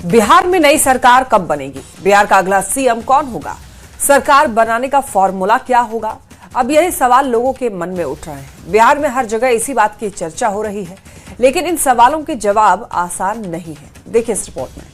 बिहार में नई सरकार कब बनेगी? बिहार का अगला सीएम कौन होगा? सरकार बनाने का फॉर्मूला क्या होगा? अब यही सवाल लोगों के मन में उठ रहे हैं। बिहार में हर जगह इसी बात की चर्चा हो रही है, लेकिन इन सवालों के जवाब आसान नहीं है। देखिए इस रिपोर्ट में।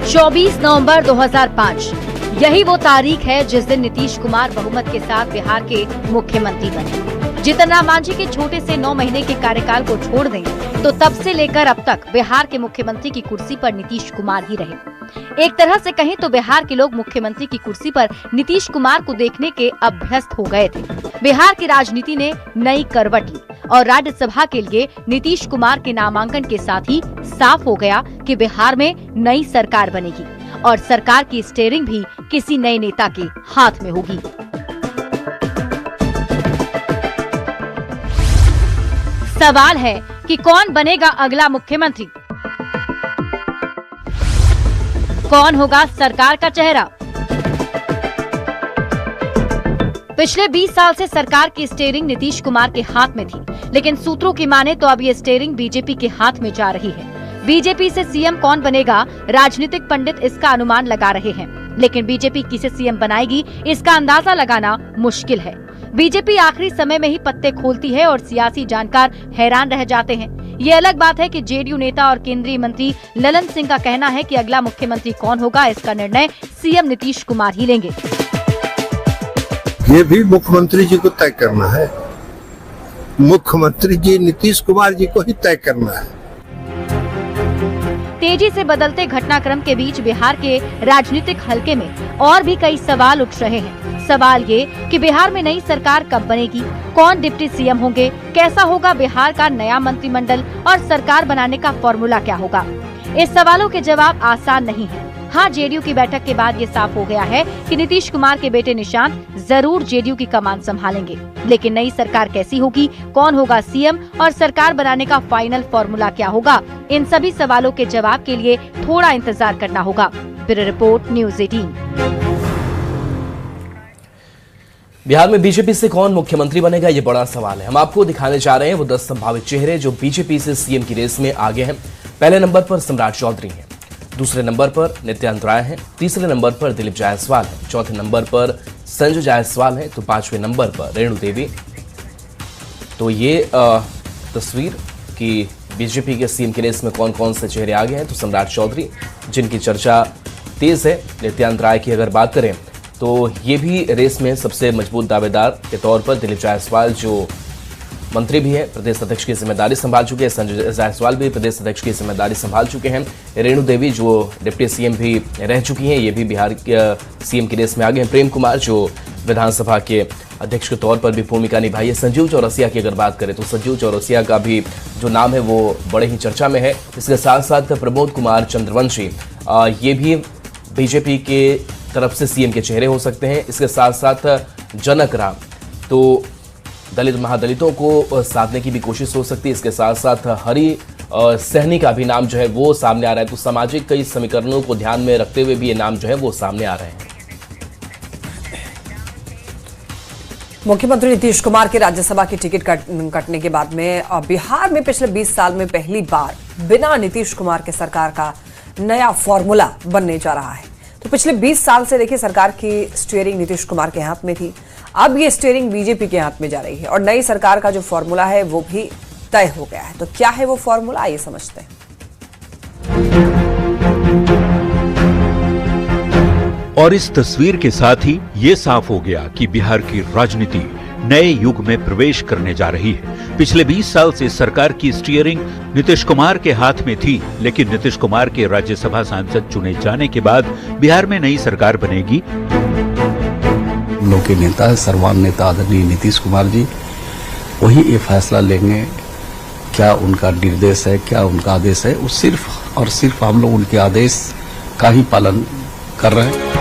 चौबीस नवंबर 2005 यही वो तारीख है जिस दिन नीतीश कुमार बहुमत के साथ बिहार के मुख्यमंत्री बने। जीतन राम मांझी के छोटे से 9 महीने के कार्यकाल को छोड़ दें तो तब से लेकर अब तक बिहार के मुख्यमंत्री की कुर्सी पर नीतीश कुमार ही रहे। एक तरह से कहें तो बिहार के लोग मुख्यमंत्री की कुर्सी पर नीतीश कुमार को देखने के अभ्यस्त हो गए थे। बिहार की राजनीति ने नई करवट ली और राज्यसभा के लिए नीतीश कुमार के नामांकन के साथ ही साफ हो गया कि बिहार में नई सरकार बनेगी और सरकार की स्टीयरिंग भी किसी नए नेता के हाथ में होगी। सवाल है कि कौन बनेगा अगला मुख्यमंत्री? कौन होगा सरकार का चेहरा? पिछले 20 साल से सरकार की स्टीयरिंग नीतीश कुमार के हाथ में थी, लेकिन सूत्रों की माने तो अब ये स्टीयरिंग बीजेपी के हाथ में जा रही है। बीजेपी से सीएम कौन बनेगा, राजनीतिक पंडित इसका अनुमान लगा रहे हैं, लेकिन बीजेपी किसे सीएम बनाएगी इसका अंदाजा लगाना मुश्किल है। बीजेपी आखिरी समय में ही पत्ते खोलती है और सियासी जानकार हैरान रह जाते हैं। ये अलग बात है कि जेडीयू नेता और केंद्रीय मंत्री ललन सिंह का कहना है कि अगला मुख्यमंत्री कौन होगा इसका निर्णय सीएम नीतीश कुमार ही लेंगे। ये भी मुख्यमंत्री जी को तय करना है, मुख्यमंत्री जी नीतीश कुमार जी को ही तय करना है। तेजी से बदलते घटनाक्रम के बीच बिहार के राजनीतिक हलके में और भी कई सवाल उठ रहे हैं। सवाल ये कि बिहार में नई सरकार कब बनेगी, कौन डिप्टी सीएम होंगे, कैसा होगा बिहार का नया मंत्रिमंडल और सरकार बनाने का फॉर्मूला क्या होगा। इस सवालों के जवाब आसान नहीं है। हाँ, जेडीयू की बैठक के बाद ये साफ हो गया है कि नीतीश कुमार के बेटे निशांत जरूर जेडीयू की कमान संभालेंगे, लेकिन नई सरकार कैसी होगी, कौन होगा सीएम और सरकार बनाने का फाइनल फॉर्मूला क्या होगा, इन सभी सवालों के जवाब के लिए थोड़ा इंतजार करना होगा। Bureau report, news 18। बिहार में बीजेपी से कौन मुख्यमंत्री बनेगा, ये बड़ा सवाल है। हम आपको दिखाने जा रहे हैं वो 10 संभावित चेहरे जो बीजेपी से सीएम की रेस में आगे हैं। पहले नंबर पर सम्राट चौधरी हैं, दूसरे नंबर पर नित्यानंद राय हैं, तीसरे नंबर पर दिलीप जायसवाल हैं, चौथे नंबर पर संजय जायसवाल हैं, तो 5वें नंबर पर रेणु देवी। तो ये तस्वीर कि बीजेपी के सीएम की रेस में कौन कौन से चेहरे आगे हैं। तो सम्राट चौधरी जिनकी चर्चा तेज है, नित्यानंद राय की अगर बात करें तो ये भी रेस में सबसे मजबूत दावेदार के तौर पर, दिलीप जायसवाल जो मंत्री भी हैं, प्रदेश अध्यक्ष की जिम्मेदारी संभाल चुके हैं, संजय जायसवाल भी प्रदेश अध्यक्ष की जिम्मेदारी संभाल चुके हैं, रेणु देवी जो डिप्टी सीएम भी रह चुकी हैं, ये भी बिहार के सीएम की रेस में आगे हैं, प्रेम कुमार जो विधानसभा के अध्यक्ष के तौर पर भी भूमिका निभाई है। संजीव चौरसिया की अगर बात करें तो संजीव चौरसिया का भी जो नाम है वो बड़े ही चर्चा में है। इसके साथ साथ प्रमोद कुमार चंद्रवंशी, ये भी बीजेपी के तरफ से सीएम के चेहरे हो सकते हैं। इसके साथ साथ जनक राम, तो दलित महादलितों को साधने की भी कोशिश हो सकती है। इसके साथ साथ हरि सहनी का भी नाम जो है वो सामने आ रहा है। तो सामाजिक कई समीकरणों को ध्यान में रखते हुए भी ये नाम जो है वो सामने आ रहे हैं। मुख्यमंत्री नीतीश कुमार के राज्यसभा की टिकट कटने के बाद में बिहार में पिछले 20 साल में पहली बार बिना नीतीश कुमार के सरकार का नया फॉर्मूला बनने जा रहा है। तो पिछले 20 साल से देखिए सरकार की स्टीयरिंग नीतीश कुमार के हाथ में थी, अब ये स्टीयरिंग बीजेपी के हाथ में जा रही है और नई सरकार का जो फॉर्मूला है वो भी तय हो गया है। तो क्या है वो फॉर्मूला, आइए समझते हैं। और इस तस्वीर के साथ ही ये साफ हो गया कि बिहार की राजनीति नए युग में प्रवेश करने जा रही है। पिछले 20 साल से सरकार की स्टीयरिंग नीतीश कुमार के हाथ में थी, लेकिन नीतीश कुमार के राज्यसभा सांसद चुने जाने के बाद बिहार में नई सरकार बनेगी। हम लोग के नेता है, सर्वमान्य नेता आदरणीय नीतीश कुमार जी, वही ये फैसला लेंगे। क्या उनका निर्देश है, क्या उनका आदेश है, वो सिर्फ और सिर्फ हम लोग उनके आदेश का ही पालन कर रहे हैं।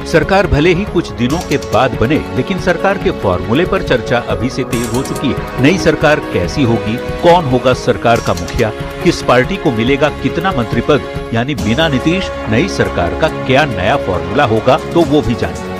सरकार भले ही कुछ दिनों के बाद बने, लेकिन सरकार के फॉर्मूले पर चर्चा अभी से तेज हो चुकी है। नई सरकार कैसी होगी, कौन होगा सरकार का मुखिया, किस पार्टी को मिलेगा कितना मंत्री पद, यानी बिना नीतीश नई सरकार का क्या नया फॉर्मूला होगा, तो वो भी जानें।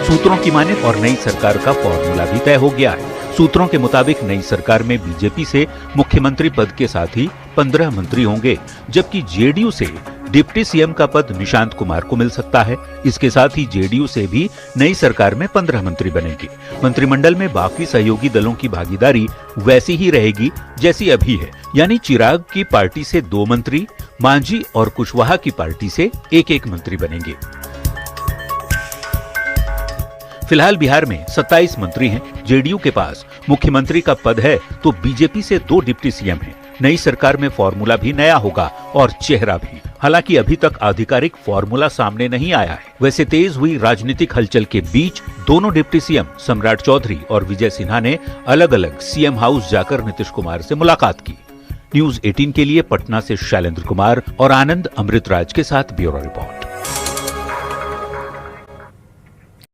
सूत्रों की माने और नई सरकार का फॉर्मूला भी तय हो गया है। सूत्रों के मुताबिक नई सरकार में बीजेपी से मुख्यमंत्री पद के साथ ही 15 मंत्री होंगे, जबकि जेडीयू से डिप्टी सीएम का पद निशांत कुमार को मिल सकता है। इसके साथ ही जेडीयू से भी नई सरकार में 15 मंत्री बनेंगे। मंत्रिमंडल में बाकी सहयोगी दलों की भागीदारी वैसी ही रहेगी जैसी अभी है, यानी चिराग की पार्टी से 2 मंत्री, मांझी और कुशवाहा की पार्टी से 1-1 मंत्री बनेंगे। फिलहाल बिहार में 27 मंत्री हैं। जेडीयू के पास मुख्यमंत्री का पद है तो बीजेपी से 2 डिप्टी सीएम हैं। नई सरकार में फॉर्मूला भी नया होगा और चेहरा भी। हालांकि अभी तक आधिकारिक फॉर्मूला सामने नहीं आया है। वैसे तेज हुई राजनीतिक हलचल के बीच दोनों डिप्टी सीएम सम्राट चौधरी और विजय सिन्हा ने अलग अलग सीएम हाउस जाकर नीतीश कुमार से मुलाकात की। न्यूज 18 के लिए पटना से शैलेंद्र कुमार और आनंद अमृतराज के साथ ब्यूरो रिपोर्ट।